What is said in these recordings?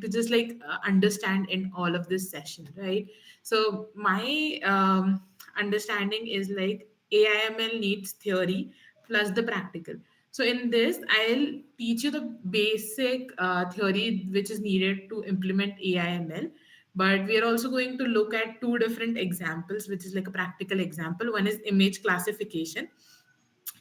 to just like understand in all of this session, right? So my understanding is like AIML needs theory plus the practical. So in this, I'll teach you the basic theory which is needed to implement AIML. But we are also going to look at two different examples, which is like a practical example. One is image classification,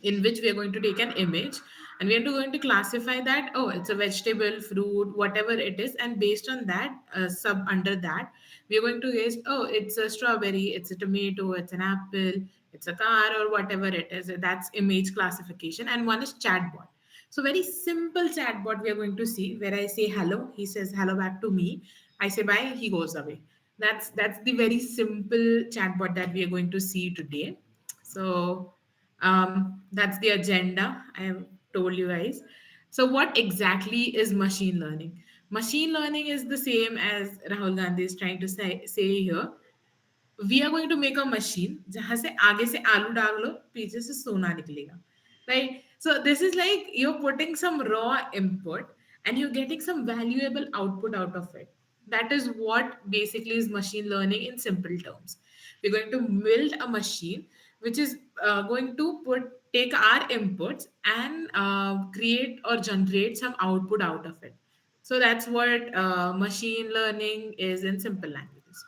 in which we are going to take an image and we are going to classify that, oh, it's a vegetable, fruit, whatever it is, and based on that, sub under that, we are going to guess, oh, it's a strawberry, it's a tomato, it's an apple, it's a car, or whatever it is. That's image classification. And one is chatbot. So very simple chatbot we are going to see, where I say hello, he says hello back to me, I say bye, he goes away. That's the very simple chatbot that we are going to see today. So that's the agenda I have told you guys. So, what exactly is machine learning? Machine learning is the same as Rahul Gandhi is trying to say here. We are going to make a machine जहां से आगे से आलू डाल लो, पीछे से सोना निकलेगा, right? So this is like you're putting some raw input and you're getting some valuable output out of it. That is what basically is machine learning in simple terms. We're going to build a machine which is going to put take our inputs and create or generate some output out of it. So that's what machine learning is in simple languages.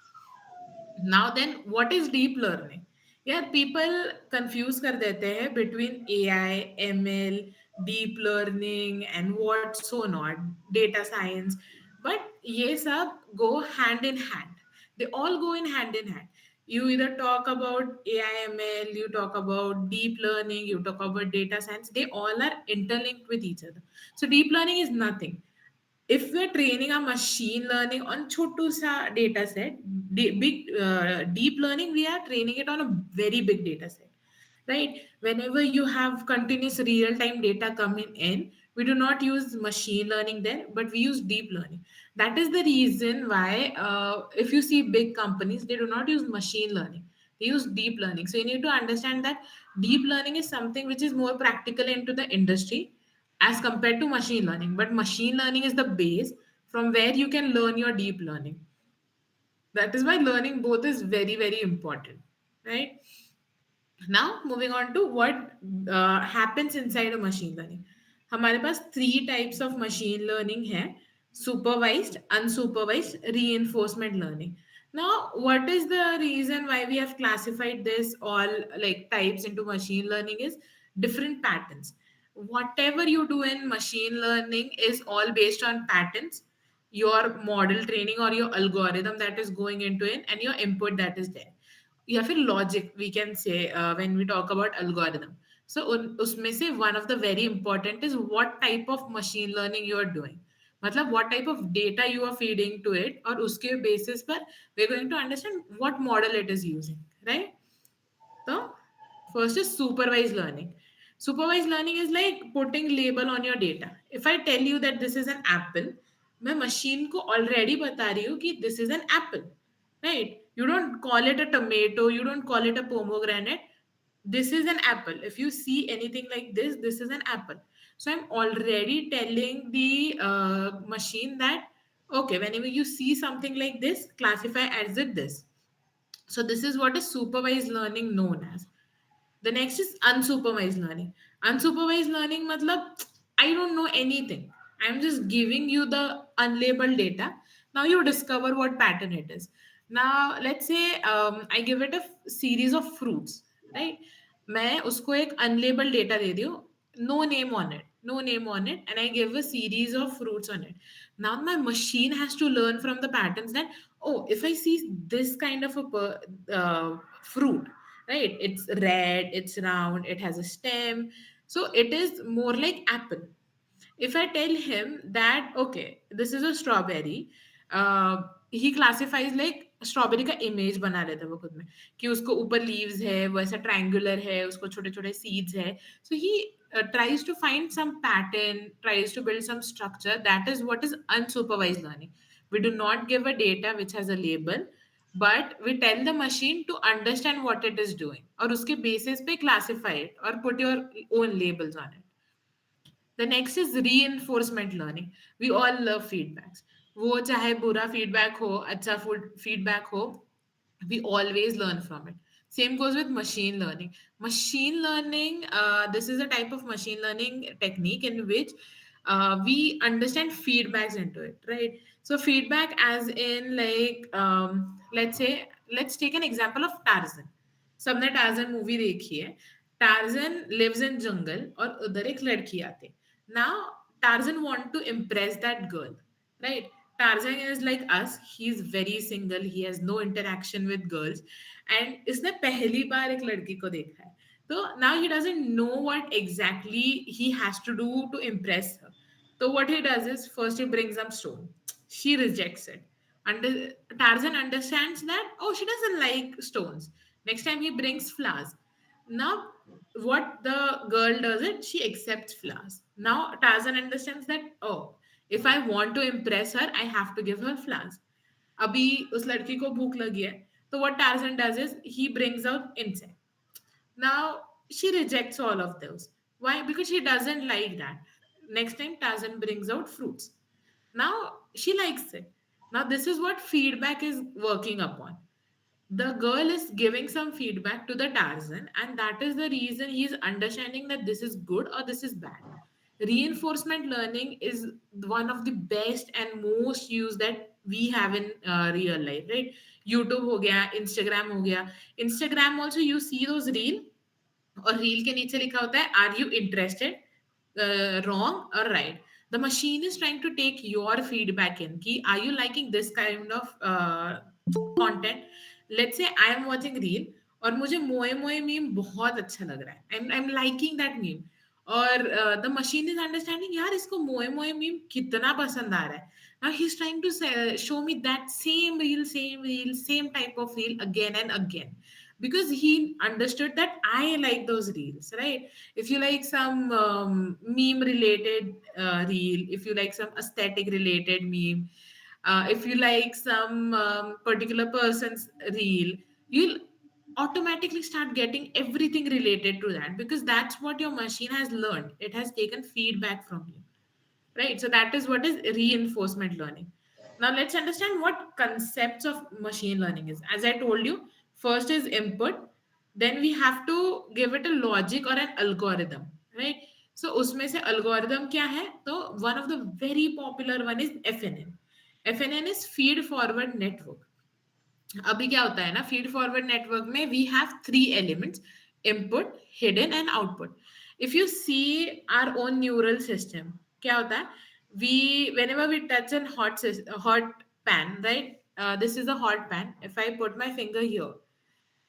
Now then, what is deep learning? Yeah, people confuse कर देते हैं between AI, ML, deep learning and what so not, data science. But ये सब go hand in hand. They all go in hand in hand. You either talk about AI, ML, you talk about deep learning, you talk about data science. They all are interlinked with each other. So deep learning is nothing. If we're training a machine learning on chotu sa data set, big deep learning, we are training it on a very big data set, right? Whenever you have continuous real time data coming in, we do not use machine learning there, but we use deep learning. That is the reason why if you see big companies, they do not use machine learning, they use deep learning. So you need to understand that deep learning is something which is more practical into the industry as compared to machine learning. But machine learning is the base from where you can learn your deep learning. That is why learning both is very, very important, right? Now moving on to what happens inside a machine learning. हमारे पास three types of machine learning है: supervised, unsupervised, reinforcement learning. Now what is the reason why we have classified this all like types into machine learning is different patterns. Whatever you do in machine learning is all based on patterns, your model training or your algorithm that is going into it, and your input that is there, या फिर logic we can say when we talk about algorithm. So उसमें से one of the very important is what type of machine learning you are doing, मतलब what type of data you are feeding to it, और उसके basis पर we are going to understand what model it is using, right? So, first is supervised learning. Supervised learning is like putting label on your data. If I tell you that this is an apple, मैं machine को already बता रही हूँ कि this is an apple, right? You don't call it a tomato, you don't call it a pomegranate. This is an apple. If you see anything like this is an apple. So I'm already telling the machine that, okay, whenever you see something like this, classify as it this. So this is what is supervised learning known as. The next is unsupervised learning. Unsupervised learning matlab I don't know anything. I'm just giving you the unlabeled data. Now you discover what pattern it is. Now let's say I give it a series of fruits, right? मैं उसको एक unlabeled data दे दी हूँ, no name on it, and I give a series of fruits on it. Now my machine has to learn from the patterns that, oh, if I see this kind of a fruit, right? It's red, it's round, it has a stem. So it is more like apple. If I tell him that, okay, this is a strawberry, he classifies like strawberry का image बना लेता है वो खुद में, कि उसको ऊपर लीव्स है, वो ऐसा ट्रायंगुलर है, उसको छोटे छोटे सीड्स है. सो ही tries to find some pattern, tries to build some structure. That is what is unsupervised learning. We do not give a data which has a label, but we tell the machine to understand what it is doing, और उसके basis पे classify it or put your own labels on it. The next is reinforcement learning. We all love feedbacks. वो चाहे बुरा feedback हो, अच्छा feedback हो, we always learn from it. Same goes with machine learning. Machine learning, this is a type of machine learning technique in which we understand feedbacks into it, right? So feedback as in like, let's say, let's take an example of Tarzan. सबने torsion movie देखी है. Torsion lives in जंगल और उधर एक लड़की आते. Now Tarzan want to impress that girl, right? Tarzan is like us. He's very single. He has no interaction with girls. And इसने पहली बार एक लड़की को देखा है. So now he doesn't know what exactly he has to do to impress her. So what he does is first he brings some stone. She rejects it. Under Tarzan understands that, oh, she doesn't like stones. Next time he brings flowers. Now what the girl does it, she accepts flowers. Now Tarzan understands that, oh, if I want to impress her, I have to give her flowers. अभी उस लड़की को भूख लगी है, तो what Tarzan does is he brings out insect. Now she rejects all of those. Why? Because she doesn't like that. Next time Tarzan brings out fruits. Now she likes it. Now this is what feedback is working upon. The girl is giving some feedback to the Tarzan, and that is the reason he is understanding that this is good or this is bad. Reinforcement learning is one of the best and most used that we have in real life, right? YouTube हो गया, Instagram हो गया. Instagram also you see those reel, और reel के नीचे लिखा होता है आर यू इंटरेस्टेड, रॉन्ग और right. The machine is trying to take your feedback in कि are you liking this kind of content. Let's say I am watching reel और मुझे मोए मोए मीम बहुत अच्छा लग रहा है, I am liking that meme. और द मशीन इज अंडरस्टैंडिंग यार इसको मोए मोए मीम कितना पसंद आ रहा है. Now he's trying to show me that same reel, same type of reel again and again, because he understood that I like those reels, right? If you like some meme related reel, if you like some aesthetic related meme, if you like some particular person's reel, you'll automatically start getting everything related to that, because that's what your machine has learned. It has taken feedback from you, right? So that is what is reinforcement learning. Now let's understand what concepts of machine learning is. As I told you, first is input, then we have to give it a logic or an algorithm, right? So उसमें से algorithm क्या है? तो one of the very popular one is FNN. FNN is feed forward network. अभी क्या होता है ना, फीड फॉरवर्ड नेटवर्क में we have three elements, input, hidden and output. If you see our own neural system, क्या होता है, we whenever we touch an hot pan, right? This is a hot pan. If I put my finger here,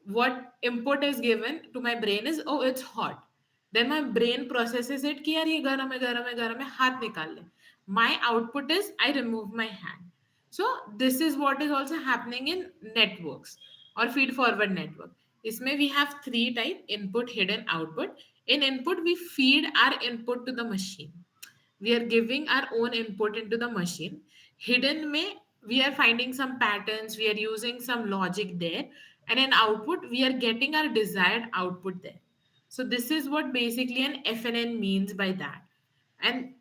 what input is given to my brain is, oh, it's hot. Then my brain processes it कि यार ये गरम है, गरम है, गरम है, हाथ निकाल ले. My output is I remove my hand. So this is what is also happening in networks or feed forward network. इसमें we have three type: input, hidden, output. In input we feed our input to the machine. We are giving our own input into the machine. Hidden may, we are finding some patterns, we are using some logic there, and in output we are getting our desired output there. So this is what basically an FNN means by that. And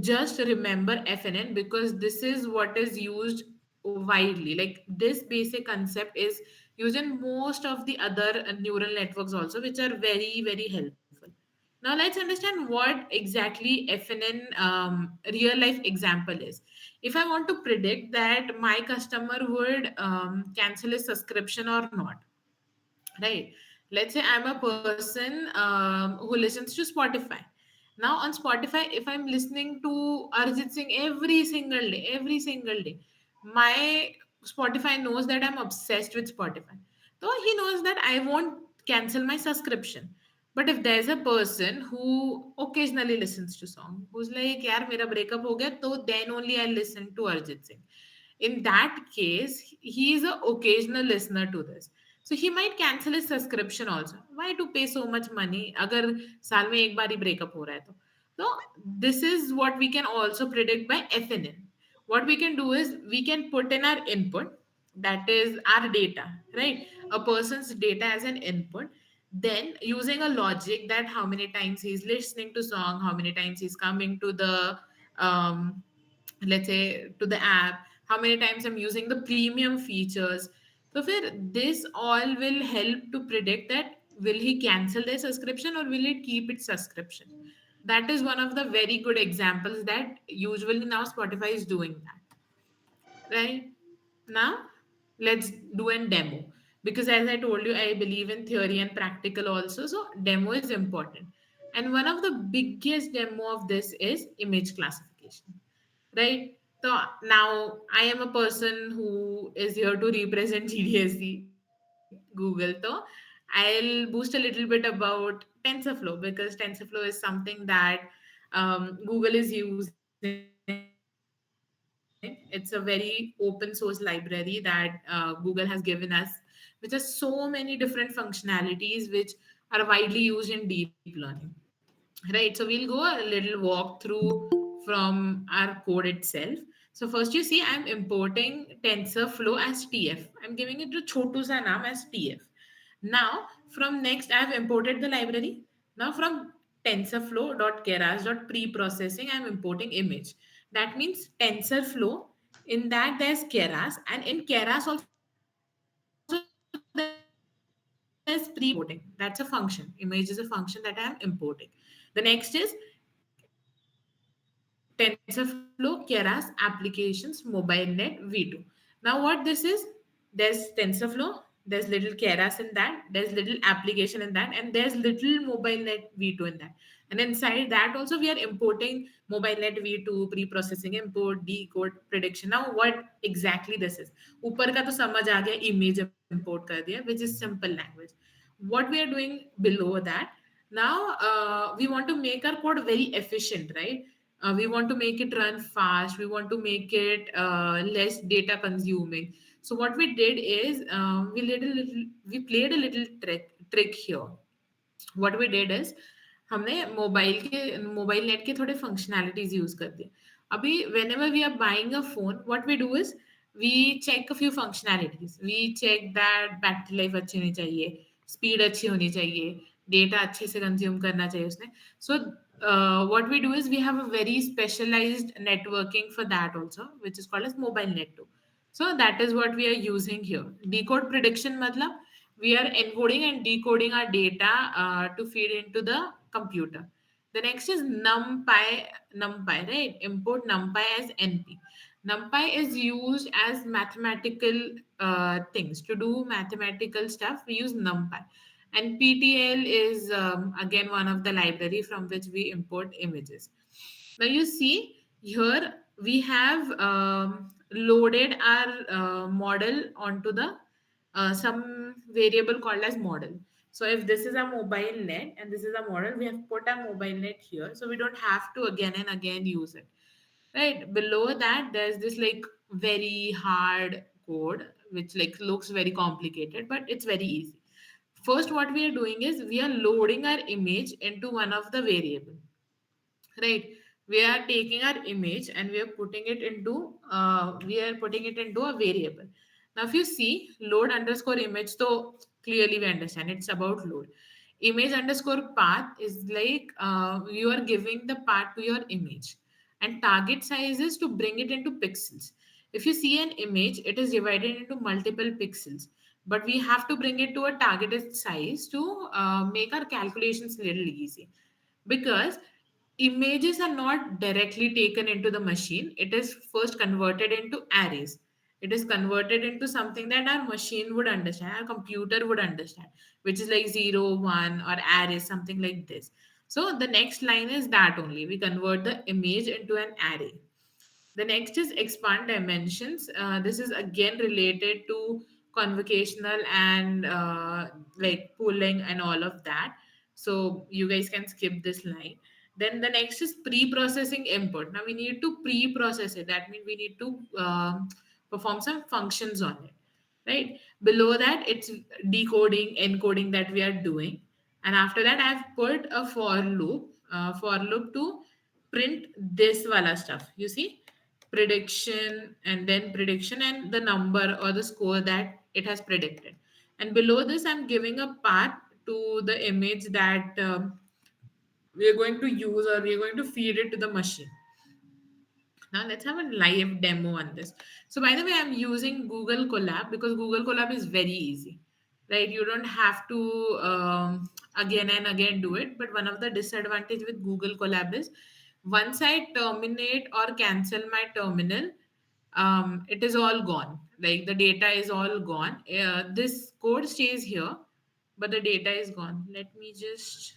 just remember FNN because this is what is used widely. Like this basic concept is used in most of the other neural networks also, which are very, very helpful. Now let's understand what exactly FNN real life example is. If I want to predict that my customer would cancel his subscription or not, right? Let's say I'm a person who listens to Spotify. Now on Spotify, if I'm listening to Arjit Singh every single day, my Spotify knows that I'm obsessed with Spotify. So he knows that I won't cancel my subscription. But if there's a person who occasionally listens to song, who's like, यार मेरा breakup हो गया, तो then only I listen to Arjit Singh. In that case, he is an occasional listener to this. So he might cancel his subscription also. Why to pay so much money अगर साल में एक बार ही breakup हो रहा है तो. So this is what we can also predict by FNN. What we can do is we can put in our input, that is our data, right? A person's data as an input. Then using a logic that how many times he's listening to song, how many times he's coming to the um, let's say to the app, how many times I'm using the premium features. So for this all will help to predict that will he cancel their subscription or will he keep its subscription. That is one of the very good examples that usually now Spotify is doing that, right? Now let's do a demo, because as I told you, I believe in theory and practical also, so demo is important. And one of the biggest demo of this is image classification, right? So now I am a person who is here to represent GDSC Google. So I'll boost a little bit about TensorFlow, because TensorFlow is something that Google is using. It's a very open source library that Google has given us, which has so many different functionalities which are widely used in deep learning. Right, so we'll go a little walk through from our code itself. So first you see I'm importing TensorFlow as TF. I'm giving it a chotu sa naam as TF. Now from next I have imported the library. Now from TensorFlow.keras.preprocessing I'm importing image. That means TensorFlow, in that there's keras, and in keras also there's preprocessing. That's a function. Image is a function that I am importing. The next is TensorFlow Keras Applications Mobile Net V2. Now, what this is, there's TensorFlow, there's little Keras in that, there's little application in that, and there's little Mobile Net V2 in that. And inside that also we are importing Mobile Net V2, pre-processing, import, decode, prediction. Now, what exactly this is? ऊपर का तो समझ आ गया, image import कर दिया, which is simple language. What we are doing below that, now we want to make our code very efficient, right? We want to make it run fast, we want to make it less data consuming. So what we did is we played a little trick here. What we did is हमने mobile net के थोड़े functionalities use कर दिए. अभी whenever we are buying a phone, what we do is we check a few functionalities. We check that battery life अच्छी होनी चाहिए, speed अच्छी होनी चाहिए, डेटा अच्छे से कंज्यूम करना चाहिए उसने. So what we do is we have a very specialized networking for that also, which is called as mobile net 2. So that is what we are using here. Decode prediction matlab we are encoding and decoding our data to feed into the computer. The next is numpy, right? Import numpy as np. Numpy is used as mathematical things. To do mathematical stuff we use numpy. And ptl is again one of the library from which we import images. Now you see here we have loaded our model onto the some variable called as model. So if this is a mobile net and this is a model, we have put a mobile net here, so we don't have to again and again use it. Right below that, there's this like very hard code which like looks very complicated, but it's very easy. First, what we are doing is we are loading our image into one of the variable, right? We are taking our image and we are putting it into a variable. Now if you see load underscore image, so clearly we understand it's about load. Image underscore path is like you are giving the path to your image, and target size is to bring it into pixels. If you see an image, it is divided into multiple pixels, but we have to bring it to a targeted size to make our calculations a little easy. Because images are not directly taken into the machine, it is first converted into arrays. It is converted into something that our machine would understand, our computer would understand, which is like 0 1 or array, something like this. So the next line is that only we convert the image into an array. The next is expand dimensions. This is again related to convocational and like pooling and all of that. So you guys can skip this line. Then the next is pre-processing input. Now we need to pre-process it. That means we need to perform some functions on it. Right below that, it's decoding, encoding that we are doing. And after that, I've put a for loop to print this wala stuff. You see, prediction and then prediction and the number or the score that it has predicted. And below this I'm giving a path to the image that we are going to use or we are going to feed it to the machine. Now let's have a live demo on this. So by the way, I'm using Google Colab because Google Colab is very easy, right? You don't have to again and again do it. But one of the disadvantage with Google Colab is once I terminate or cancel my terminal, it is all gone. Like the data is all gone. This code stays here, but the data is gone. Let me just.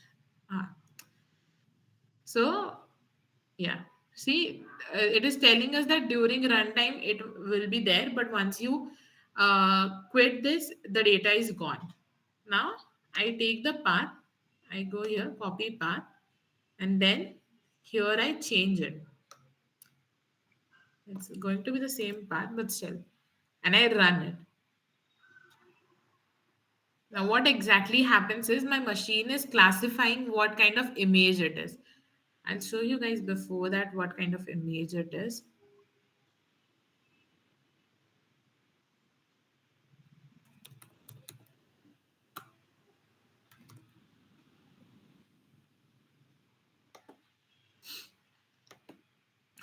So yeah. See, it is telling us that during runtime it will be there, but once you quit this, the data is gone. Now I take the path, I go here, copy path, and then here I change it. It's going to be the same path, but still. And I run it. Now, what exactly happens is my machine is classifying what kind of image it is. I'll show you guys before that what kind of image it is.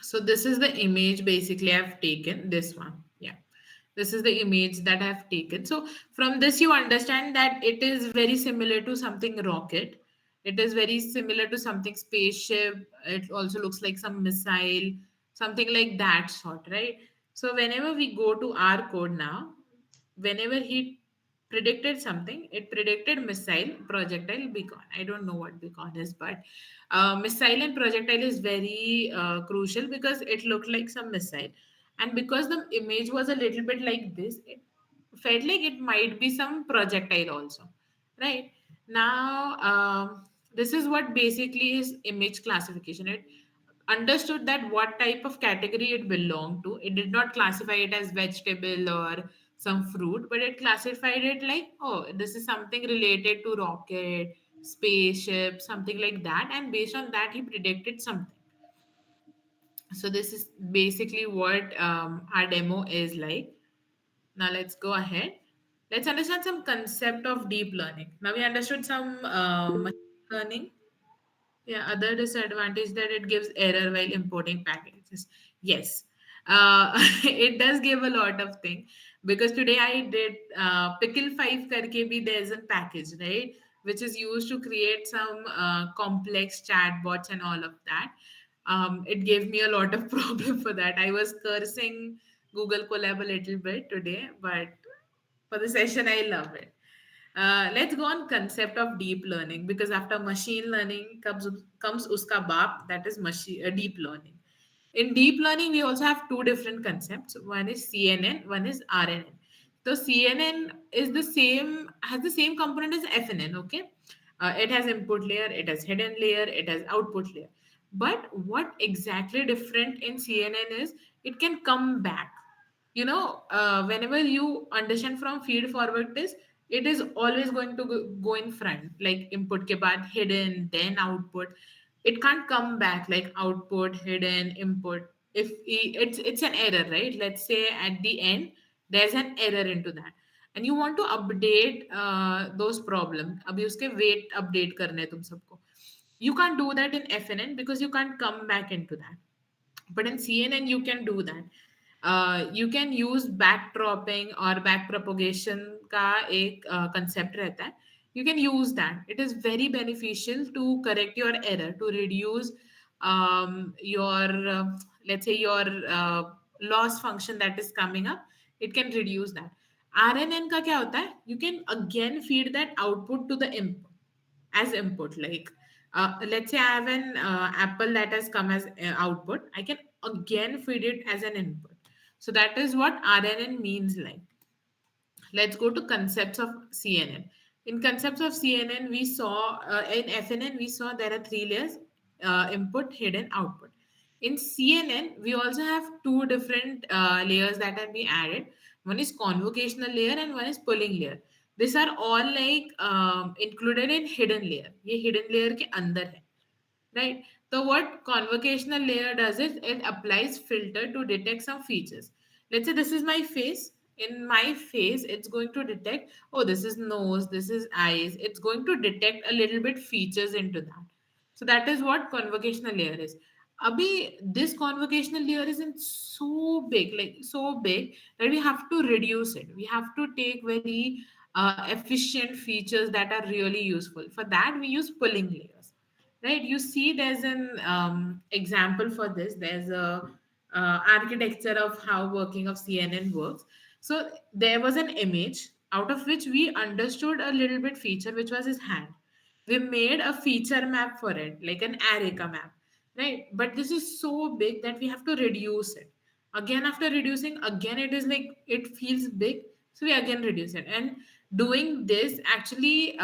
So this is the image basically I've taken, this one. Yeah. This is the image that I've taken. So from this you understand that it is very similar to something rocket. It is very similar to something spaceship. It also looks like some missile, something like that sort, right? So whenever we go to our code now, whenever he predicted something, it predicted missile, projectile, beacon. I don't know what beacon is, but missile and projectile is very crucial because it looked like some missile, and because the image was a little bit like this, it felt like it might be some projectile also, right? Now this is what basically is image classification. It understood that what type of category it belonged to. It did not classify it as vegetable or some fruit, but it classified it like, oh, this is something related to rocket, spaceship, something like that. And based on that, he predicted something. So this is basically what our demo is like. Now let's go ahead. Let's understand some concept of deep learning. Now we understood some machine learning. Yeah, other disadvantage that it gives error while importing packages. Yes, it does give a lot of thing because today I did pickle five karke bhi there's a package, right, which is used to create some complex chatbots and all of that. It gave me a lot of problem for that. I was cursing Google Colab a little bit today, but for the session, I love it. Let's go on concept of deep learning because after machine learning comes uska baap, that is deep learning. In deep learning, we also have two different concepts. One is CNN, one is RNN. So CNN is the same, has the same component as FNN. Okay, it has input layer, it has hidden layer, it has output layer. But what exactly different in CNN is it can come back. Whenever you understand from feed forward test, it is always going to go in front, like input ke baad hidden, then output. It can't come back like output, hidden, input. If it's an error, right? Let's say at the end there's an error into that, and you want to update those problems. अभी उसके weight update करने हैं तुम सबको. You can't do that in FNN because you can't come back into that, but in CNN you can do that. You can use backdropping or back propagation का एक concept रहता है. You can use that. It is very beneficial to correct your error, to reduce your let's say your loss function that is coming up. It can reduce that. RNN का क्या होता है? You can again feed that output to the input as input, like let's say I have an apple that has come as output. I can again feed it as an input. So that is what RNN means. Like, let's go to concepts of CNN. In concepts of CNN, we saw in FNN we saw there are three layers: input, hidden, output. In CNN, we also have two different layers that have been added. One is convocational layer and one is pulling layer. These are all like included in hidden layer. ये hidden layer के अंदर है, right? So what convocational layer does is it applies filter to detect some features. Let's say this is my face. In my face, it's going to detect, oh, this is nose, this is eyes. It's going to detect a little bit features into that. So that is what convocational layer is. Abhi, this convocational layer isn't so big, like so big that we have to reduce it. We have to take very efficient features that are really useful. For that, we use pulling layers, right? You see, there's an example for this. There's a architecture of how working of CNN works. So there was an image out of which we understood a little bit feature, which was his hand. We made a feature map for it, like an Arika map, right? But this is so big that we have to reduce it. Again, after reducing, again it is like it feels big, so we again reduce it. And doing this actually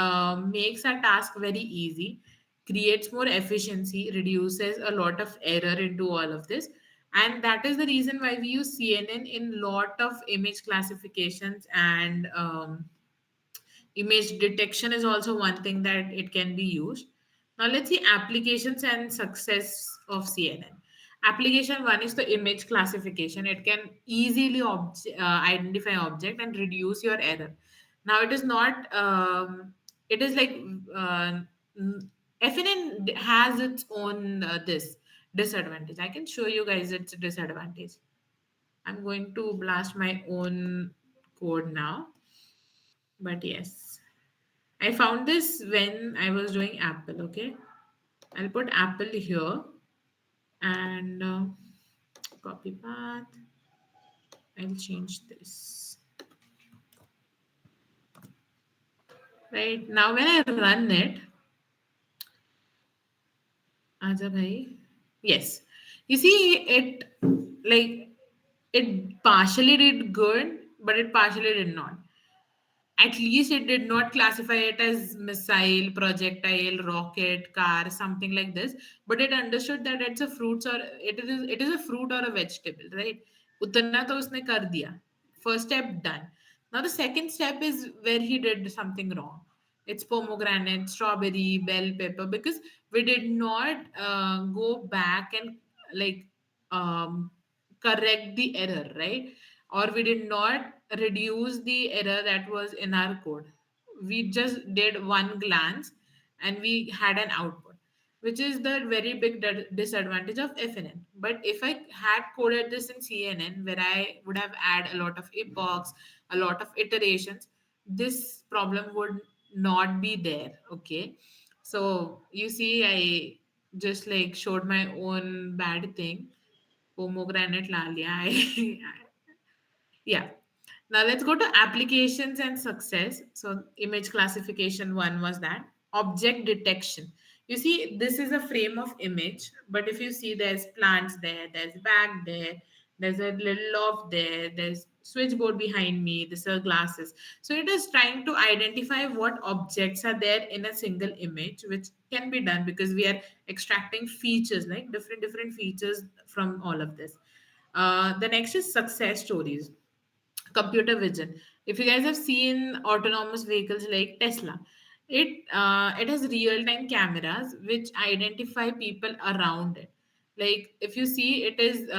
makes our task very easy, creates more efficiency, reduces a lot of error into all of this. And that is the reason why we use CNN in lot of image classifications, and image detection is also one thing that it can be used. Now let's see applications and success of CNN. Application one is the image classification. It can easily identify object and reduce your error. Now it is not. It is like mm, FNN has its own this disadvantage. I can show you guys its disadvantage. I'm going to blast my own code now. But yes, I found this when I was doing Apple. Okay, I'll put Apple here and copy path. I'll change this. Right now, when I run it, Aja bhai, yes, you see it like it partially did good, but it partially did not. At least it did not classify it as missile, projectile, rocket, car, something like this. But it understood that it's a fruits or it is a fruit or a vegetable, right? Utna to usne kar diya. First step done. Now the second step is where he did something wrong. It's pomegranate, strawberry, bell pepper, because we did not go back and like um, correct the error, right? Or we did not reduce the error that was in our code. We just did one glance and we had an output, which is the very big disadvantage of FNN. But if I had coded this in CNN, where I would have add a lot of epochs, a lot of iterations, this problem would not be there. Okay. So you see, I just like showed my own bad thing. Pomegranate lalia. Yeah. Now let's go to applications and success. So image classification one was that. Object detection. You see, this is a frame of image, but if you see there's plants there, there's bag there, there's a little loft there, there's switchboard behind me, these are glasses. So it is trying to identify what objects are there in a single image, which can be done because we are extracting features, like different features from all of this. The next is success stories. Computer vision. If you guys have seen autonomous vehicles like Tesla, it has real time cameras which identify people around it. Like if you see, it is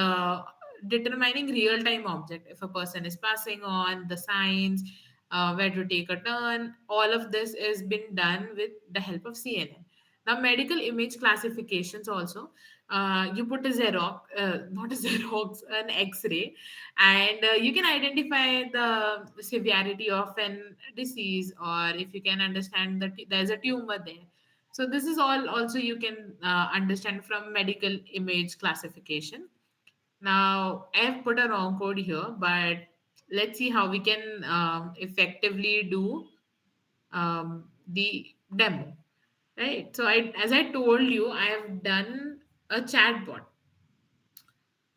determining real time object. If a person is passing on the signs, where to take a turn, all of this is been done with the help of CNN. Now medical image classifications also, you put a Xerox, not a Xerox, an X-ray, and you can identify the severity of an disease, or if you can understand that there's a tumor there. So this is all also you can understand from medical image classification. Now I have put a wrong code here, but let's see how we can effectively do the demo, right? So as I told you, I have done a chatbot.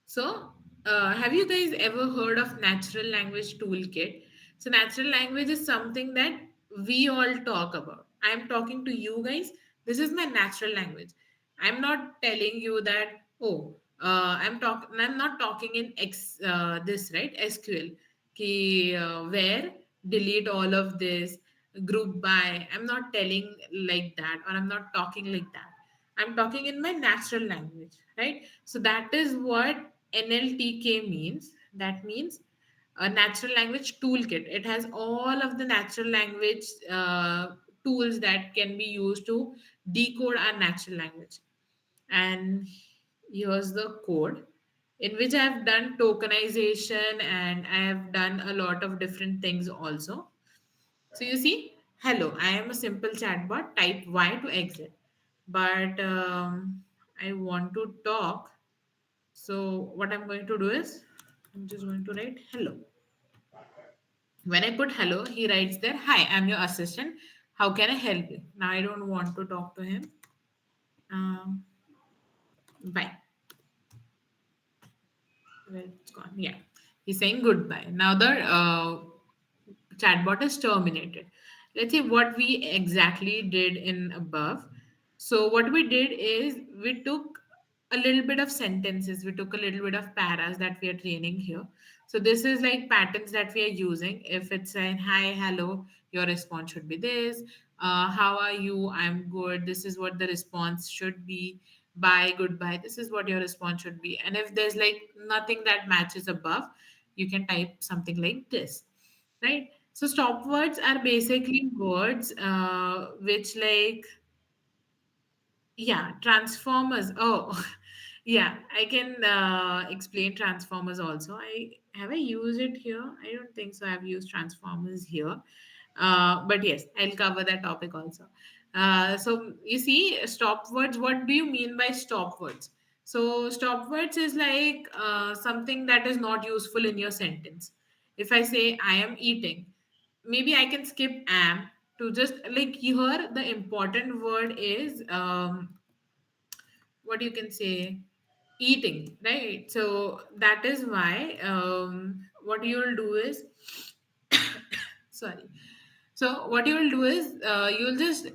So, have you guys ever heard of natural language toolkit? So, natural language is something that we all talk about. I'm talking to you guys. This is my natural language. I'm not telling you that, oh, I'm not talking in this, right? SQL. Ki, where delete all of this, group by. I'm not telling like that, or I'm not talking like that. I'm talking in my natural language, right? So that is what NLTK means. That means a natural language toolkit. It has all of the natural language tools that can be used to decode our natural language. And Here's the code in which I have done tokenization and I have done a lot of different things also. So you see, hello, I am a simple chatbot. Type Y to exit. But I want to talk. So what I'm going to do is I'm just going to write hello. When I put hello, he writes there, hi, I'm your assistant. How can I help you? Now I don't want to talk to him. Um, Bye. Well, it's gone. Yeah. He's saying goodbye. Now the chatbot is terminated. Let's see what we exactly did in above. So what we did is we took a little bit of sentences, we took a little bit of paras that we are training here. So this is like patterns that we are using. If it's saying hi, hello, your response should be this. How are you? I'm good. This is what the response should be. Bye, goodbye. This is what your response should be. And if there's like nothing that matches above, you can type something like this, right? So stop words are basically words which like, yeah, transformers. Oh, yeah, I can explain transformers also. I used it here? I don't think so. I've used transformers here. But yes, I'll cover that topic also. So you see, stop words. What do you mean by stop words? So stop words is like something that is not useful in your sentence. If I say I am eating, maybe I can skip am to just like here the important word is what you can say, eating, right? So that is why what you'll do is sorry, so what you will do is you'll just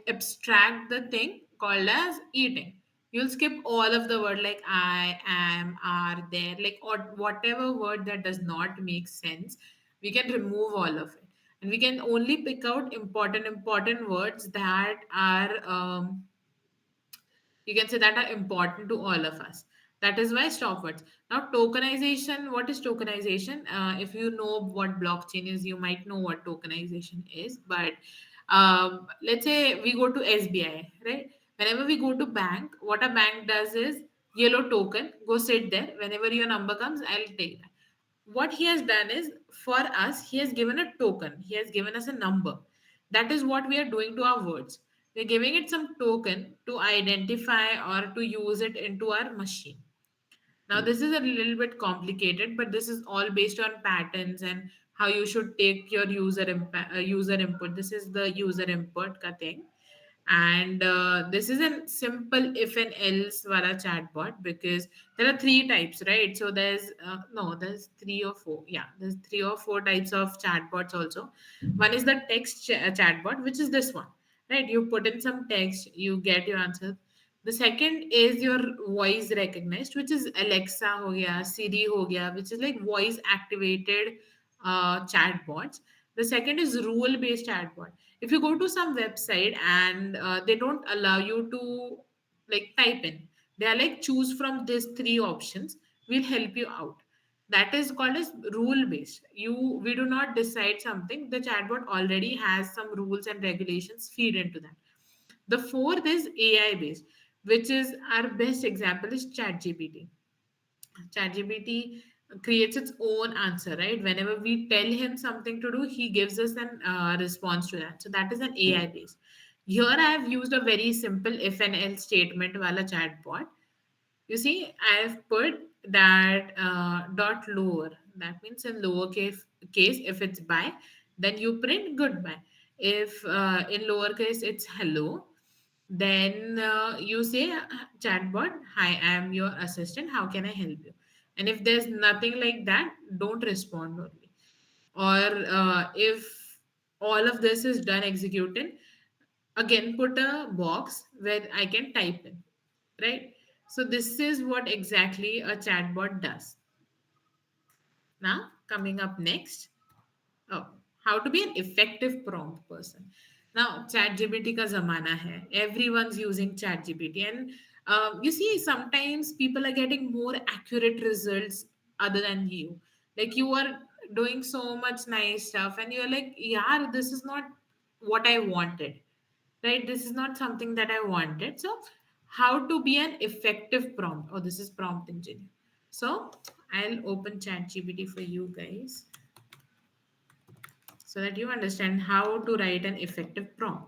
abstract the thing called as eating. You'll skip all of the word like I am, are, there, like or whatever word that does not make sense. We can remove all of it, and we can only pick out important words that are you can say that are important to all of us. That is why stop words. Now tokenization, what is tokenization? If you know what blockchain is, you might know what tokenization is. But let's say we go to SBI, right? Whenever we go to bank, what a bank does is yellow token, go sit there. Whenever your number comes, I'll take that. What he has done is, for us, he has given a token, he has given us a number. That is what we are doing to our words. We're giving it some token to identify or to use it into our machine. Now this is a little bit complicated, but this is all based on patterns and how you should take your user input. This is the user input ka thing. And this is a simple if and else wala chatbot, because there are three types, right? So there's no, there's three or four. Yeah, there's three or four types of chatbots also. One is the text chatbot, which is this one, right? You put in some text, you get your answer. The second is your voice recognized, which is Alexa ho gaya, Siri ho gaya, which is like voice activated chatbots. The second is rule based chatbot. If you go to some website and they don't allow you to like type in, they are like choose from these three options, we'll help you out. That is called as rule based. We do not decide something, the chatbot already has some rules and regulations feed into that. The fourth is AI based, which is our best example is ChatGPT. ChatGPT creates its own answer, right? Whenever we tell him something to do, he gives us an response to that. So that is an AI based. Here I have used a very simple if and else statement wala chatbot. You see, I have put that dot lower. That means in case, if it's bye, then you print goodbye. If in lowercase it's hello, then you say chatbot, hi, I am your assistant. How can I help you? And if there's nothing like that, don't respond only. Or if all of this is done executing, again put a box where I can type in, right? So this is what exactly a chatbot does. Now coming up next, oh, how to be an effective prompt person. Now ChatGPT का ज़माना है. Everyone's using ChatGPT, and you see sometimes people are getting more accurate results other than you. Like you are doing so much nice stuff, and you're like, yeah, this is not what I wanted, right? This is not something that I wanted. So how to be an effective prompt. Oh, this is prompt engineer. So I'll open ChatGPT for you guys so that you understand how to write an effective prompt.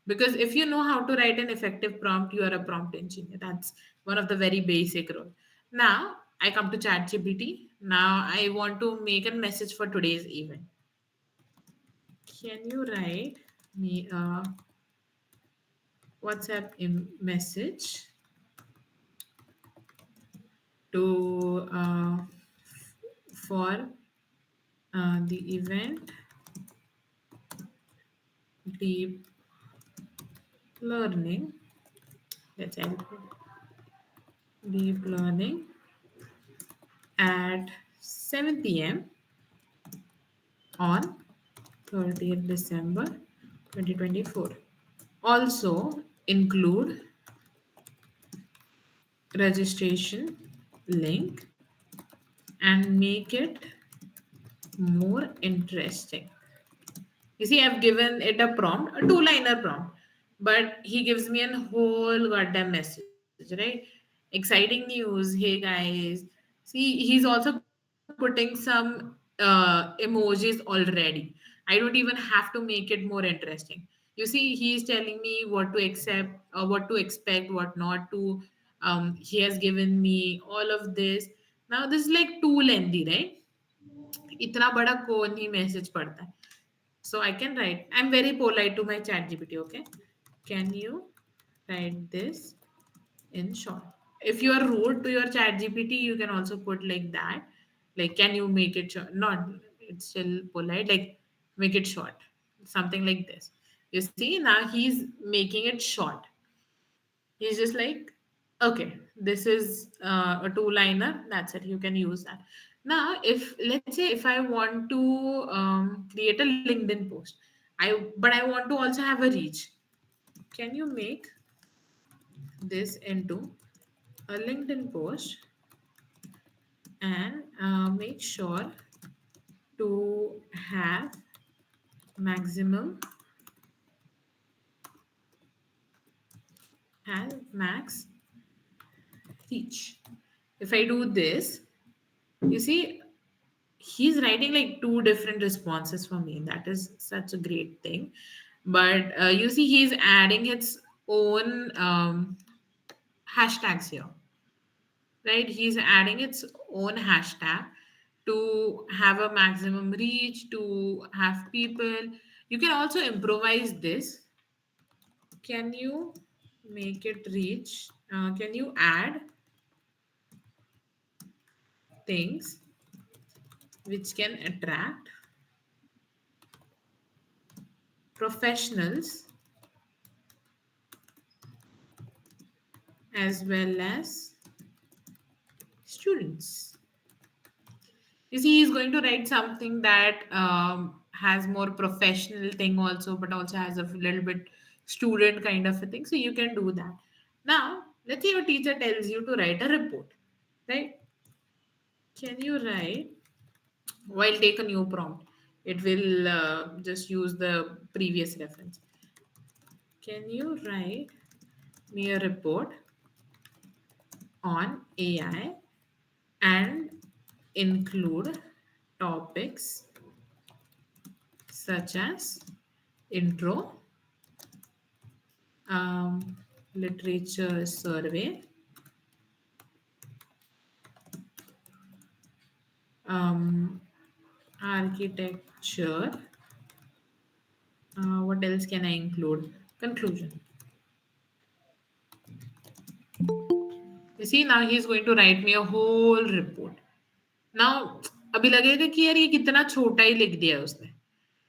Because if you know how to write an effective prompt, you are a prompt engineer. That's one of the very basic role. Now I come to ChatGPT. Now I want to make a message for today's event. Can you write me a WhatsApp message to for the event deep learning. Let's end deep learning at 7 p.m. on 30th December 2024. Also include registration link and make it more interesting. You see, I've given it a prompt, a two-liner prompt, but he gives me a whole goddamn message, right? Exciting news. Hey guys. See, he's also putting some emojis already. I don't even have to make it more interesting. You see, he's telling me what to accept, what to expect, what not to. He has given me all of this. Now, this is like too lengthy, right? इतना बड़ा कौन ही message पढ़ता है. So I can write. I'm very polite to my chat GPT, okay? Can you write this in short? If you are rude to your chat GPT, you can also put like that. Like, can you make it short? Not, it's still polite. Like, make it short. Something like this. You see, now he's making it short. He's just like, okay, this is a two-liner. That's it. You can use that. Now, if let's say if I want to create a LinkedIn post, but I want to also have a reach. Can you make this into a LinkedIn post and make sure to have maximum have max reach? If I do this, you see he's writing like two different responses for me. That is such a great thing. But you see, he's adding its own hashtags here, right? He's adding its own hashtag to have a maximum reach, to have people. You can also improvise this. Can you make it reach? Can you add things which can attract professionals as well as students? You see, he's going to write something that has more professional thing also, but also has a little bit student kind of a thing. So you can do that. Now, let's say your teacher tells you to write a report, right? Can you write? While take a new prompt, it will just use the previous reference. Can you write me a report on AI and include topics such as intro, um, literature survey, um, architecture. What else can I include? Conclusion. You see, now he's going to write me a whole report. Now, अभी लगेगा कि यार ये कितना छोटा ही लिख दिया है उसने,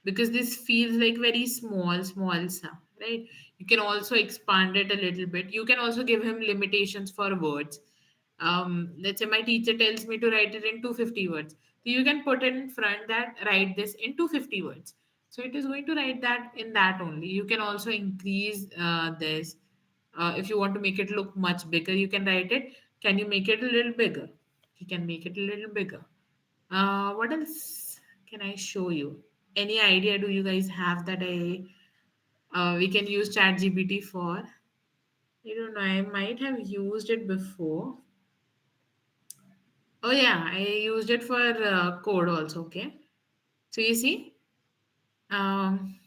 because this feels like very small सा, right? You can also expand it a little bit. You can also give him limitations for words. Let's say my teacher tells me to write it in 250 words. So you can put in front that write this in 250 words. So it is going to write that in that only. You can also increase this. If you want to make it look much bigger, you can write it. Can you make it a little bigger? You can make it a little bigger. What else can I show you? Any idea do you guys have that I we can use ChatGPT for? I don't know. I might have used it before. Oh yeah, I used it for code also. Okay. So you see, um,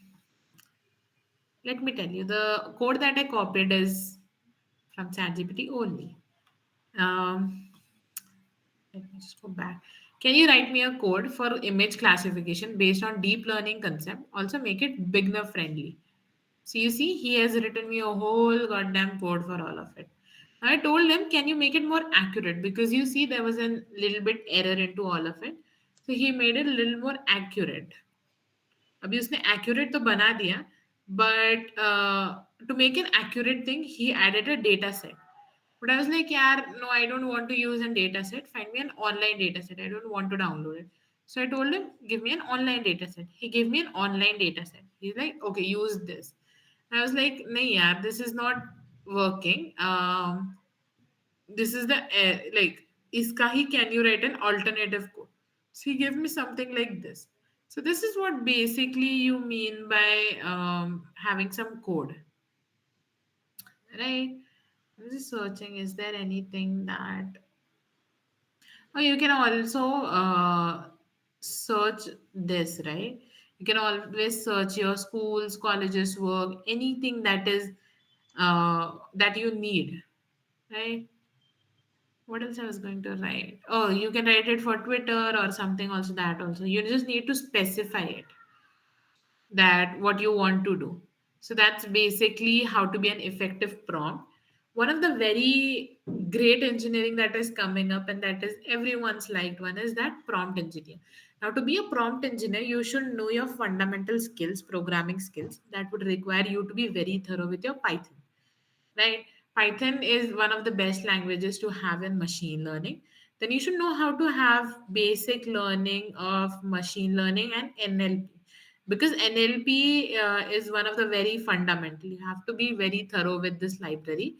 let me tell you, the code that I copied is from ChatGPT only. Um, Let me just go back. Can you write me a code for image classification based on deep learning concept? Also make it beginner friendly. So you see, he has written me a whole goddamn code for all of it. I told him, can you make it more accurate? Because you see, there was a little bit error into all of it. So he made it a little more accurate. अभी उसने accurate तो बना दिया, but to make an accurate thing, he added a data set. But I was like, yeah, no, I don't want to use a data set. Find me an online data set. I don't want to download it. So I told him, give me an online data set. He gave me an online data set. He's like, okay, use this. And I was like, no, yeah, this is not working. This is the like, iskahi, can you write an alternative code? So he gave me something like this. So this is what basically you mean by having some code, right? I'm just searching. Is there anything that oh, you can also search this, right? You can always search your schools, colleges, work, anything that is that you need, right? What else I was going to write? Oh, you can write it for Twitter or something. Also, that also you just need to specify it that what you want to do. So that's basically how to be an effective prompt. One of the very great engineering that is coming up and that is everyone's liked one is that prompt engineer. Now, to be a prompt engineer, you should know your fundamental skills, programming skills that would require you to be very thorough with your Python, right? Python is one of the best languages to have in machine learning. Then you should know how to have basic learning of machine learning and NLP, because NLP is one of the very fundamental. You have to be very thorough with this library.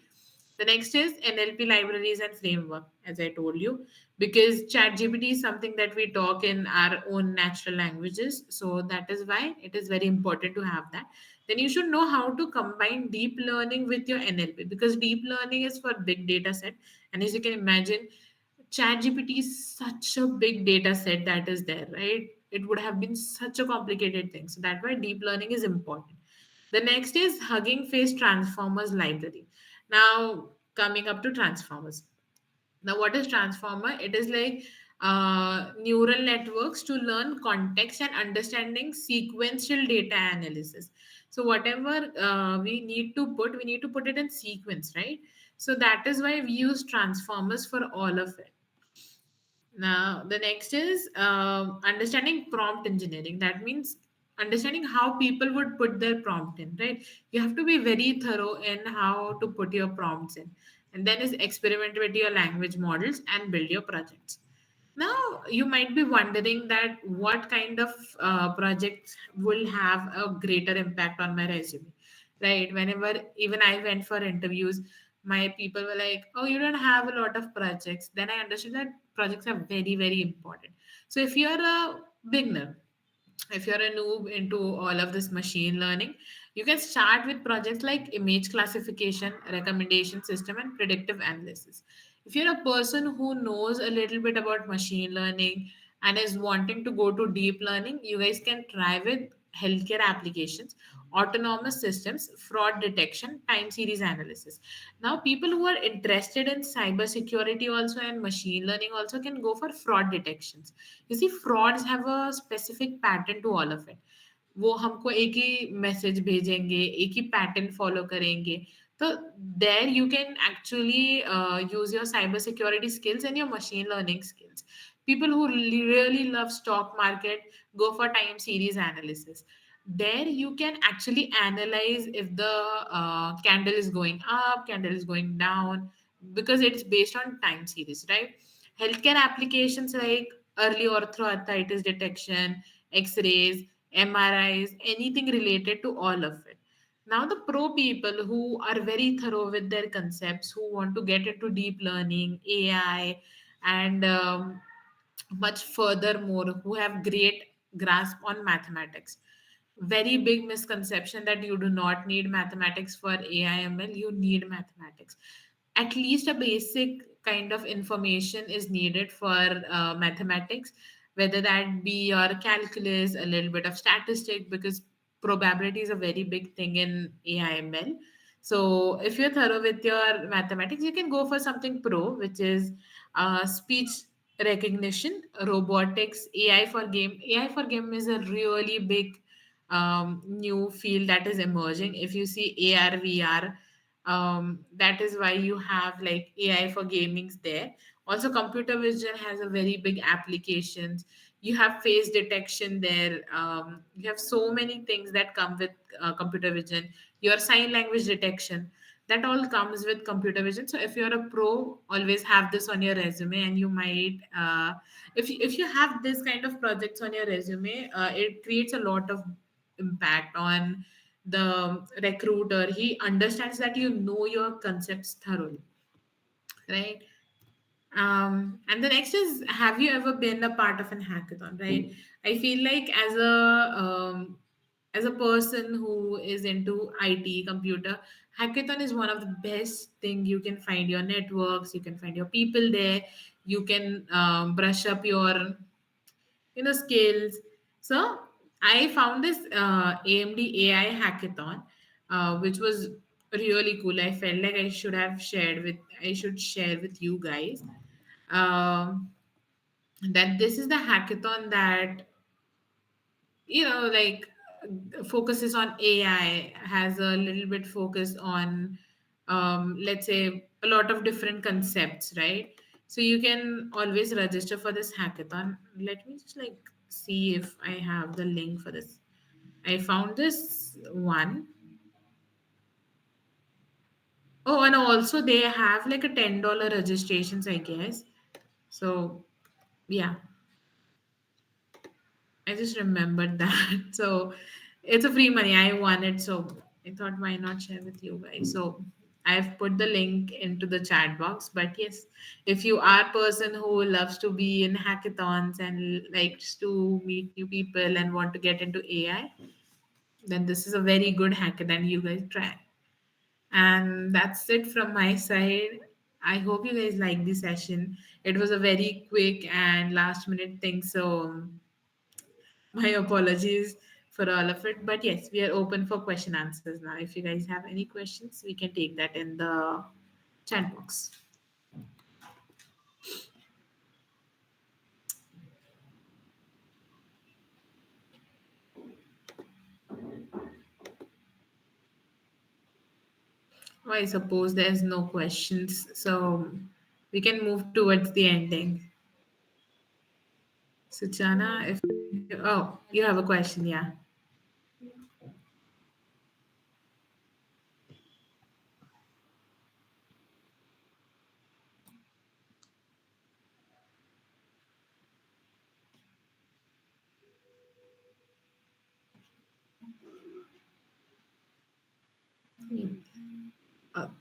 The next is NLP libraries and framework, as I told you, because ChatGPT is something that we talk in our own natural languages. So that is why it is very important to have that. Then you should know how to combine deep learning with your NLP, because deep learning is for big data set. And as you can imagine, ChatGPT is such a big data set that is there, right? It would have been such a complicated thing. So that's why deep learning is important. The next is Hugging Face Transformers library. Now, coming up to transformers. Now, what is transformer? It is like neural networks to learn context and understanding sequential data analysis. So whatever we need to put it in sequence, right? So that is why we use transformers for all of it. Now, the next is understanding prompt engineering. That means understanding how people would put their prompt in, right? You have to be very thorough in how to put your prompts in. And then is experiment with your language models and build your projects. Now, you might be wondering that what kind of projects will have a greater impact on my resume, right? Whenever even I went for interviews, my people were like, "Oh, you don't have a lot of projects." Then I understood that projects are very, very important. So if you're a beginner, if you're a noob into all of this machine learning, you can start with projects like image classification, recommendation system, and predictive analysis. If you're a person who knows a little bit about machine learning and is wanting to go to deep learning, you guys can try with healthcare applications, autonomous systems, fraud detection, time series analysis. Now, people who are interested in cybersecurity also and machine learning also can go for fraud detections. You see, frauds have a specific pattern to all of it. वो हमको एक ही message भेजेंगे, एक ही pattern follow करेंगे. तो there you can actually use your cyber security skills and your machine learning skills. People who really love stock market go for time series analysis. There you can actually analyze if the candle is going up, candle is going down, because it's based on time series, right? Healthcare applications like early orthoarthritis detection, x-rays, MRIs, anything related to all of it. Now, the pro people who are very thorough with their concepts, who want to get into deep learning, AI, and much furthermore, who have great grasp on mathematics. very big misconception that you do not need mathematics for AIML. You need mathematics. At least a basic kind of information is needed for mathematics, whether that be your calculus, a little bit of statistic, because probability is a very big thing in AIML. So if you're thorough with your mathematics, you can go for something pro, which is speech recognition, robotics, AI for game. AI for game is a really big new field that is emerging. If you see AR, VR, that is why you have like AI for gamings there. Also, computer vision has a very big applications. You have face detection there. You have so many things that come with computer vision. Your sign language detection, that all comes with computer vision. So if you're a pro, always have this on your resume, and you might if you have this kind of projects on your resume, it creates a lot of impact on the recruiter. He understands that you know your concepts thoroughly, right? And the next is, have you ever been a part of an hackathon, right? I feel like as a person who is into IT, computer, hackathon is one of the best thing. You can find your networks, you can find your people there, you can brush up your skills. So I found this AMD AI hackathon, which was really cool. I felt like I should share with you guys, um, that this is the hackathon that, like, focuses on AI, has a little bit focus on, let's say, a lot of different concepts, right? So you can always register for this hackathon. Let me just like see if I have the link for this. I found this one. Oh, and also they have like a $10 registrations, I guess. So yeah, I just remembered that. So it's a free money. I won it. So I thought, why not share with you guys? So I've put the link into the chat box. But yes, if you are a person who loves to be in hackathons and likes to meet new people and want to get into AI, then this is a very good hackathon. You guys try. And that's it from my side. I hope you guys like the session. It was a very quick and last minute thing. So my apologies for all of it. But yes, we are open for question answers now. If you guys have any questions, we can take that in the chat box. Oh, I suppose there's no questions. So we can move towards the ending. Suchana, if oh, you have a question, yeah.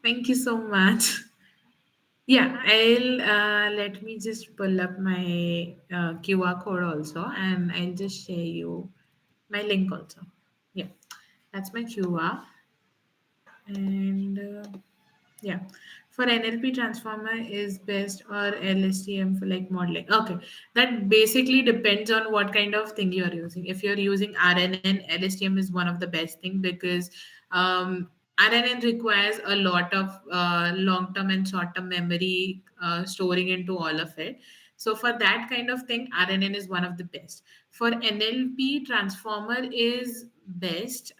Thank you so much. Yeah, I'll let me just pull up my QR code also, and I'll just share you my link also. Yeah, that's my QR. And yeah, for NLP transformer is best, or LSTM for like modeling. Okay, that basically depends on what kind of thing you are using. If you're using RNN, LSTM is one of the best thing, because RNN requires a lot of long-term and short-term memory storing into all of it. So for that kind of thing, RNN is one of the best. For NLP, transformer is best.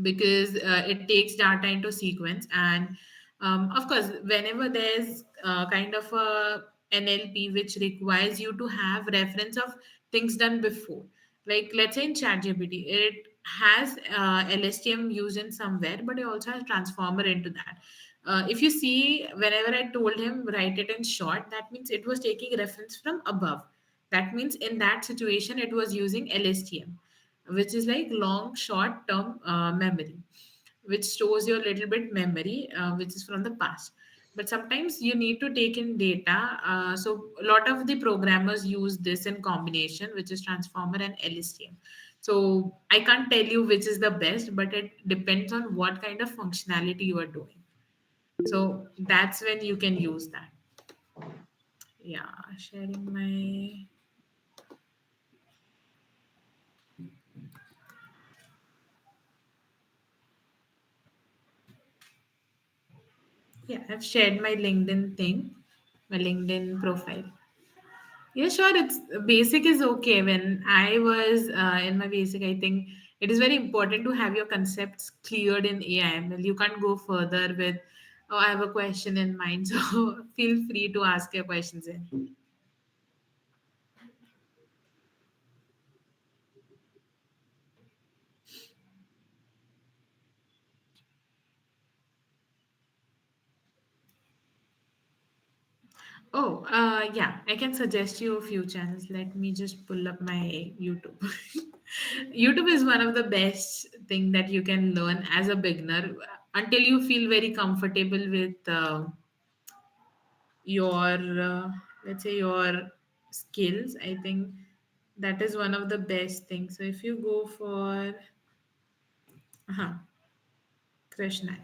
Because it takes data into sequence, and of course, whenever there's kind of a NLP which requires you to have reference of things done before, like let's say in ChatGPT, it has LSTM used in somewhere, but it also has transformer into that. If you see, whenever I told him write it in short, that means it was taking reference from above. That means in that situation it was using LSTM, which is like long short term memory, which stores your little bit memory, which is from the past. but sometimes you need to take in data. So a lot of the programmers use this in combination, which is transformer and LSTM. So I can't tell you which is the best, but it depends on what kind of functionality you are doing. So that's when you can use that. Yeah, sharing my. Yeah, I've shared my LinkedIn thing, my LinkedIn profile. Yeah, sure. It's basic is okay. When I was in my basic, I think it is very important to have your concepts cleared in AIML. You can't go further with, oh, I have a question in mind. So feel free to ask your questions in. Oh, yeah, I can suggest you a few channels. Let me just pull up my YouTube. YouTube is one of the best thing that you can learn as a beginner until you feel very comfortable with your let's say your skills. I think that is one of the best things. So if you go for Krishnaik,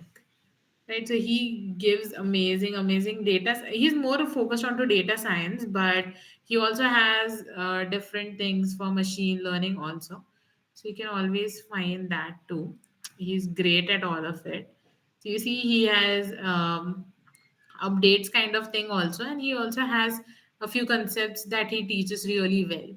right, so he gives amazing data. He's more focused onto data science, but he also has different things for machine learning also, so you can always find that too. He's great at all of it. So you see he has updates kind of thing also, and he also has a few concepts that he teaches really well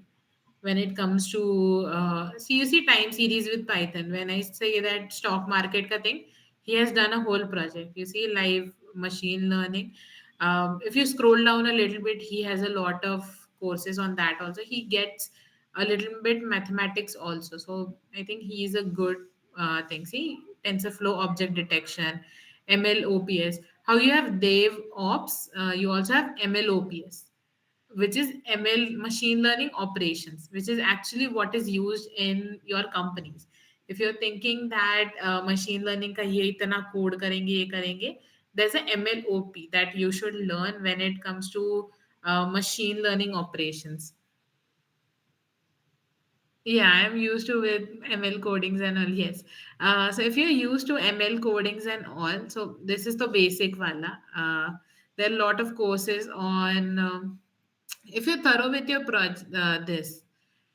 when it comes to CUC time series with Python. When I say that stock market ka thing, he has done a whole project. You see, live machine learning. If you scroll down a little bit, he has a lot of courses on that. Also, he gets a little bit mathematics also. So I think he is a good thing. See, TensorFlow object detection, MLOps. How you have DevOps, you also have MLOps, which is ML, machine learning operations, which is actually what is used in your companies. If you're thinking that machine learning का ये इतना code करेंगे ये करेंगे, there's a MLOP that you should learn when it comes to machine learning operations. Yeah, I'm used to with ML codings and all. Yes. So if you're used to ML codings and all, so this is the basic wala. There are a lot of courses on. If you're thorough with your project, this,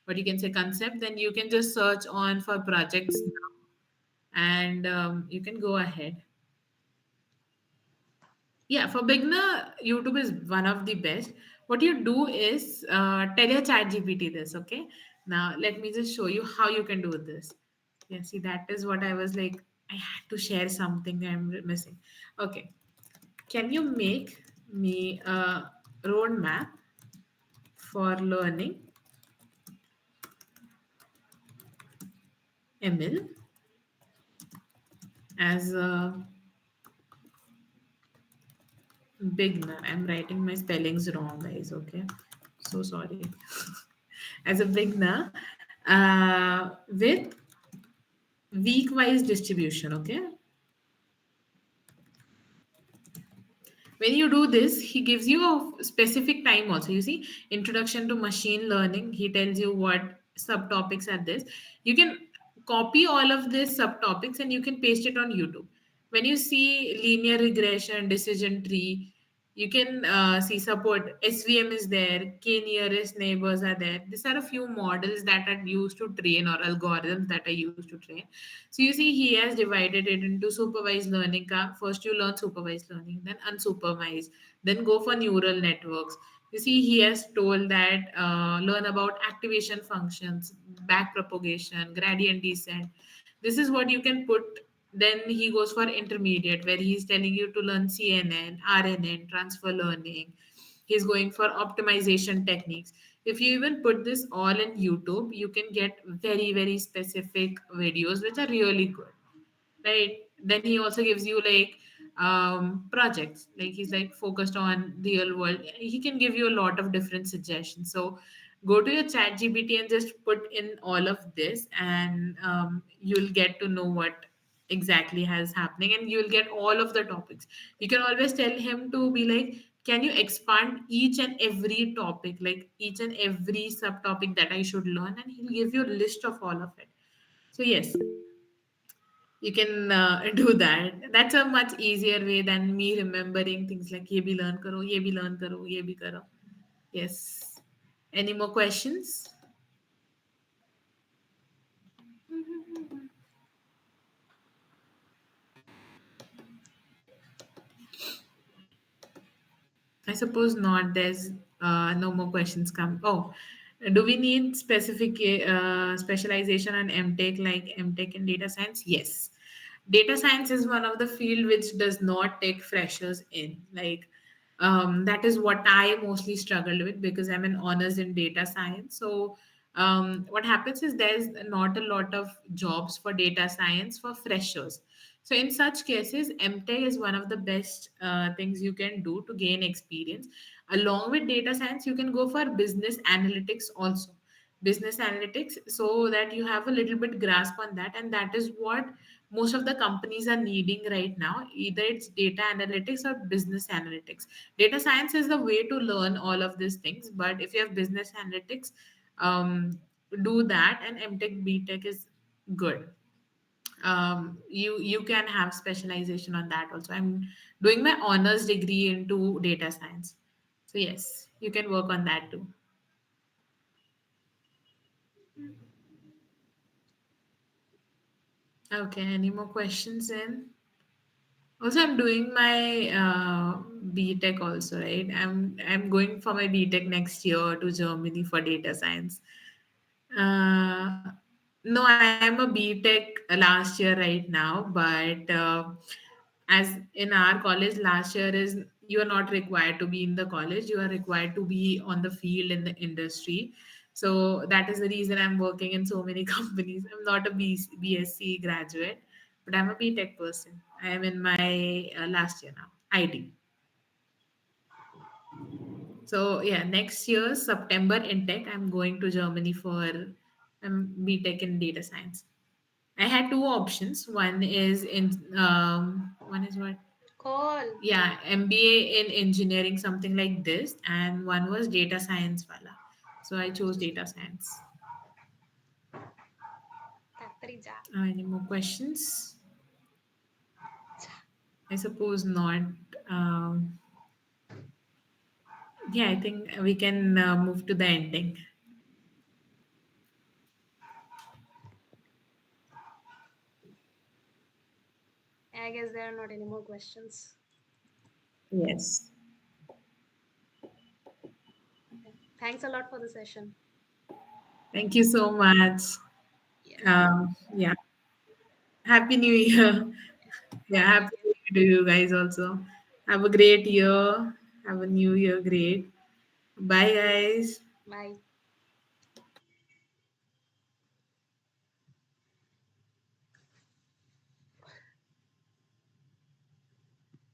what you can say concept, then you can just search on for projects now, and you can go ahead. Yeah, for beginner, YouTube is one of the best. What you do is tell your chat GPT this, okay? Now, let me just show you how you can do this. Yeah, see, that is what I was like, I had to share something I'm missing. Okay, can you make me a roadmap for learning ML as a beginner? I'm writing my spellings wrong, guys, okay? So sorry. As a beginner, with week wise distribution, okay? When you do this, he gives you a specific time also. You see, introduction to machine learning, he tells you what subtopics are this. You can copy all of these subtopics and you can paste it on YouTube. When you see linear regression, decision tree, you can see support. SVM is there, K nearest neighbors are there. These are a few models that are used to train, or algorithms that are used to train. So you see, he has divided it into supervised learning. First, you learn supervised learning, then unsupervised, then go for neural networks. You see, he has told that learn about activation functions, back propagation, gradient descent. This is what you can put. Then he goes for intermediate, where he's telling you to learn CNN, RNN, transfer learning. He's going for optimization techniques. If you even put this all in YouTube, you can get very specific videos which are really good, right? Then he also gives you like projects, like he's like focused on real world. He can give you a lot of different suggestions. So go to your chat gpt and just put in all of this, and you'll get to know what exactly has happening, and you'll get all of the topics. You can always tell him to be like, can you expand each and every topic, like each and every subtopic that I should learn, and he'll give you a list of all of it. So yes, you can do that. That's a much easier way than me remembering things like ye bhi learn karo, ye bhi learn karo, ye bhi karo. Yes. Any more questions? I suppose not. There's no more questions come. Oh, do we need specific specialization on MTech like MTech in data science? Yes. Data science is one of the field which does not take freshers in. Like that is what I mostly struggled with because I'm an honors in data science. So what happens is there's not a lot of jobs for data science for freshers. So in such cases, MTech is one of the best things you can do to gain experience. Along with data science, you can go for business analytics also. Business analytics, so that you have a little bit grasp on that, and that is what most of the companies are needing right now. Either it's data analytics or business analytics. Data science is the way to learn all of these things, but if you have business analytics, do that, and MTech, BTech is good. You can have specialization on that also. I'm doing my honors degree into data science, so yes, you can work on that too. Okay, any more questions then? Also, I'm doing my BTech also, right? I'm going for my BTech next year to Germany for data science. Uh, no, I am a BTech last year right now, but as in our college last year is you are not required to be in the college, you are required to be on the field in the industry. So that is the reason I'm working in so many companies. I'm not a BSc graduate, but I'm a BTech person. I am in my last year now, ID. So yeah, next year September in tech, I'm going to Germany for BTech in data science. I had two options. One is what? Call. Yeah, MBA in engineering, something like this, and one was data science wala. So I chose data science. Tatrija. Any more questions? I suppose not. Um, yeah, I think we can move to the ending. I guess there are not any more questions. Yes. Okay. Thanks a lot for the session. Thank you so much. Yes. Yeah. Happy New Year. Yeah, Happy New happy New Year. Year to you guys also. Have a great year. Have a new year great. Bye, guys. Bye.